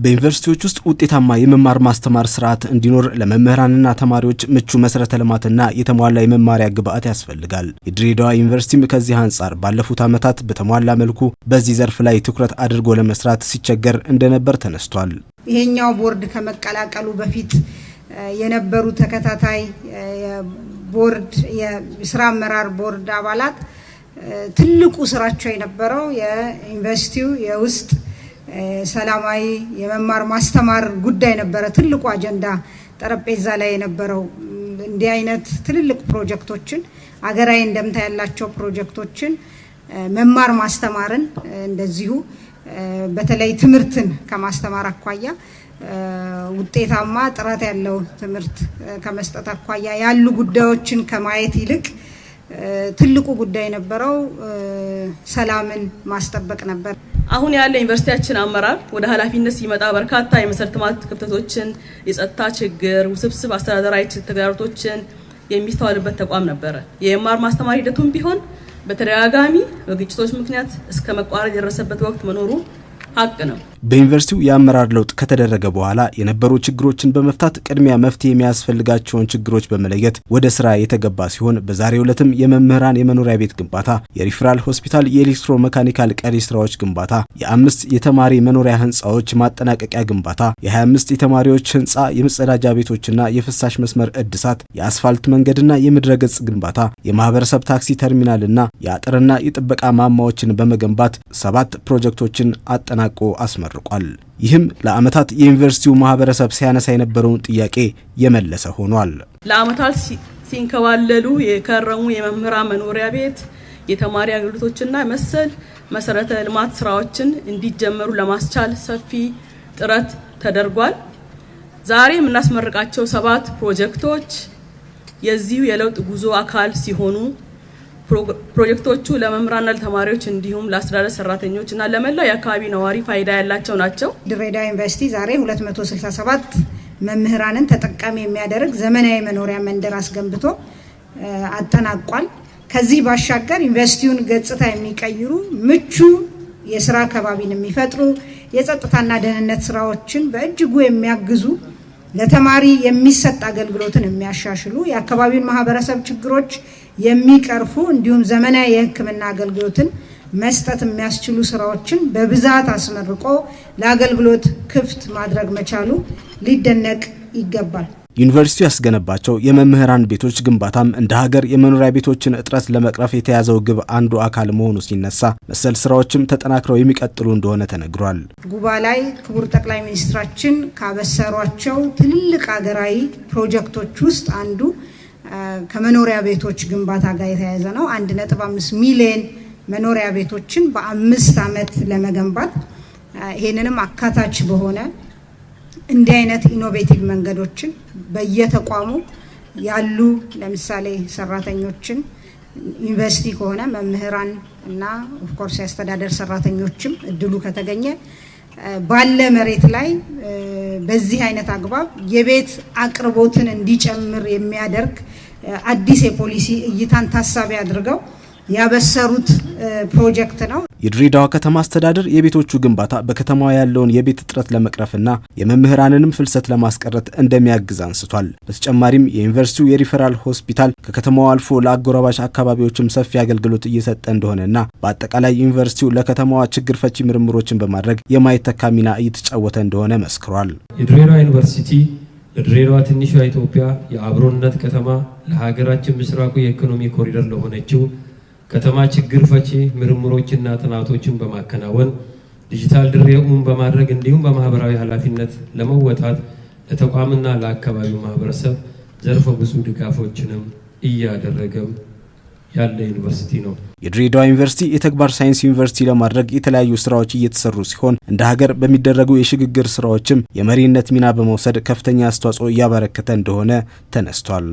በዩኒቨርሲቲዎች ውስጥ ውጤታማ የመማር ማስተማር ስርዓት እንዲኖር ለመምህራንና ተማሪዎች ምቹ መሰረተ ልማትና የተሟላ የመማሪያ ግብዓት ያስፈልጋል። የድሬዳዋ ዩኒቨርሲቲም ከዚህ አንጻር ባለፉት ዓመታት በተሟላ መልኩ በዚህ ዘርፍ ላይ ትኩረት አድርጎ ለመስራት ሲቸገር እንደነበር ተነስቷል። ይሄኛው ቦርድ ከመቀላቀሉ በፊት የነበሩ ተከታታይ ቦርድ የስራ አመራር ቦርድ አባላት ትልቁ ስራቸው የነበረው የዩኒቨርሲቲው የውስጥ ሰላማዊ የመማር ማስተማር ጉዳይ ነበረ። ትልቁ አጀንዳ ጠረጴዛ ላይ የነበረው እንዲህ አይነት ትልልቅ ፕሮጀክቶችን አገራዊ እንደምታ ያላቸው ፕሮጀክቶችን መማር ማስተማርን እንደዚሁ በተለይ ትምህርትን ከማስተማር አኳያ ውጤታማ ጥራት ያለው ትምህርት ከመስጠት አኳያ ያሉ ጉዳዮችን ከማየት ይልቅ ትልቁ ጉዳይ ነበረው ሰላምን ማስጠበቅ ነበር። አሁን ያለ ዩኒቨርሲቲያችን አመራር ወደ ኃላፊነት ሲመጣ በርካታ የመሰረተ ልማት ክፍተቶችን፣ የጸጥታ ችግር፣ ውስብስብ አስተዳደራዊ ተግዳሮቶችን የሚስተዋልበት ተቋም ነበረ። የመማር ማስተማር ሂደቱም ቢሆን በተደጋጋሚ በግጭቶች ምክንያት እስከ መቋረጥ የደረሰበት ወቅት መኖሩ ሀቅ ነው። በዩኒቨርሲቲው የአመራር ለውጥ ከተደረገ በኋላ የነበሩ ችግሮችን በመፍታት ቅድሚያ መፍትሄ የሚያስፈልጋቸውን ችግሮች በመለየት ወደ ስራ የተገባ ሲሆን በዛሬው ዕለትም የመምህራን የመኖሪያ ቤት ግንባታ፣ የሪፈራል ሆስፒታል የኤሌክትሮ መካኒካል ቀሪ ስራዎች ግንባታ፣ የ5 የተማሪ መኖሪያ ህንፃዎች ማጠናቀቂያ ግንባታ፣ የ25 የተማሪዎች ህንፃ የመጸዳጃ ቤቶችና የፍሳሽ መስመር እድሳት፣ የአስፋልት መንገድና የምድረገጽ ግንባታ፣ የማህበረሰብ ታክሲ ተርሚናልና የአጥርና የጥበቃ ማማዎችን በመገንባት 7 ፕሮጀክቶችን አጠናቆ አስመርቋል። ይህም ለአመታት የዩኒቨርሲቲው ማህበረሰብ ሲያነሳ የነበረውን ጥያቄ የመለሰ ሆኗል። ለአመታት ሲንከባለሉ የከረሙ የመምህራን መኖሪያ ቤት፣ የተማሪ አገልግሎቶችና መሰል መሰረተ ልማት ስራዎችን እንዲጀመሩ ለማስቻል ሰፊ ጥረት ተደርጓል። ዛሬ የምናስመርቃቸው 7 ፕሮጀክቶች የዚሁ የለውጥ ጉዞ አካል ሲሆኑ ፕሮጀክቶቹ ለመምህራንና ለተማሪዎች እንዲሁም ለአስተዳደር ሰራተኞችና ለመላው የአካባቢ ነዋሪ ፋይዳ ያላቸው ናቸው። ድሬዳዋ ዩኒቨርሲቲ ዛሬ 267 መምህራንን ተጠቃሚ የሚያደርግ ዘመናዊ መኖሪያ መንደር አስገንብቶ አጠናቋል። ከዚህ ባሻገር ዩኒቨርሲቲውን ገጽታ የሚቀይሩ ምቹ የስራ አካባቢን የሚፈጥሩ የጸጥታና ደህንነት ስራዎችን በእጅጉ የሚያግዙ ለተማሪ የሚሰጥ አገልግሎትን የሚያሻሽሉ የአካባቢውን ማህበረሰብ ችግሮች የሚቀርፉ እንዲሁም ዘመናዊ የሕክምና አገልግሎትን መስጠት የሚያስችሉ ስራዎችን በብዛት አስመርቆ ለአገልግሎት ክፍት ማድረግ መቻሉ ሊደነቅ ይገባል። ዩኒቨርሲቲው ያስገነባቸው የመምህራን ቤቶች ግንባታም እንደ ሀገር የመኖሪያ ቤቶችን እጥረት ለመቅረፍ የተያዘው ግብ አንዱ አካል መሆኑ ሲነሳ መሰል ስራዎችም ተጠናክረው የሚቀጥሉ እንደሆነ ተነግሯል። ጉባ ላይ ክቡር ጠቅላይ ሚኒስትራችን ካበሰሯቸው ትልልቅ ሀገራዊ ፕሮጀክቶች ውስጥ አንዱ ከመኖሪያ ቤቶች ግንባታ ጋር የተያያዘ ነው። 1.5 ሚሊዮን መኖሪያ ቤቶችን በ5 ዓመት ለመገንባት ይሄንንም አካታች በሆነ እንዲህ አይነት ኢኖቬቲቭ መንገዶችን በየተቋሙ ያሉ ለምሳሌ ሰራተኞችን ዩኒቨርሲቲ ከሆነ መምህራን እና ኦፍ ኮርስ ያስተዳደር ሰራተኞችም እድሉ ከተገኘ ባለ መሬት ላይ በዚህ አይነት አግባብ የቤት አቅርቦትን እንዲጨምር የሚያደርግ አዲስ የፖሊሲ እይታን ታሳቢ አድርገው ያበሰሩት ፕሮጀክት ነው። የድሬዳዋ ከተማ አስተዳደር የቤቶቹ ግንባታ በከተማዋ ያለውን የቤት እጥረት ለመቅረፍና የመምህራንንም ፍልሰት ለማስቀረት እንደሚያግዝ አንስቷል። በተጨማሪም የዩኒቨርሲቲው የሪፈራል ሆስፒታል ከከተማው አልፎ ለአጎራባች አካባቢዎችም ሰፊ አገልግሎት እየሰጠ እንደሆነና በአጠቃላይ ዩኒቨርሲቲው ለከተማዋ ችግር ፈቺ ምርምሮችን በማድረግ የማይተካ ሚና እየተጫወተ እንደሆነ መስክሯል። የድሬዳዋ ዩኒቨርሲቲ ለድሬዳዋ ትንሿ ኢትዮጵያ የአብሮነት ከተማ ለሀገራችን ምስራቁ የኢኮኖሚ ኮሪደር ለሆነችው ከተማ ችግር ፈቺ ምርምሮችና ጥናቶችን በማከናወን ዲጂታል ድሬውን በማድረግ እንዲሁም በማህበራዊ ኃላፊነት ለመወጣት ለተቋምና ለአካባቢው ማህበረሰብ ዘርፈ ብዙ ድጋፎችንም እያደረገም ያለ ዩኒቨርሲቲ ነው። የድሬዳዋ ዩኒቨርሲቲ የተግባር ሳይንስ ዩኒቨርሲቲ ለማድረግ የተለያዩ ስራዎች እየተሰሩ ሲሆን እንደ ሀገር በሚደረጉ የሽግግር ስራዎችም የመሪነት ሚና በመውሰድ ከፍተኛ አስተዋጽኦ እያበረከተ እንደሆነ ተነስቷል።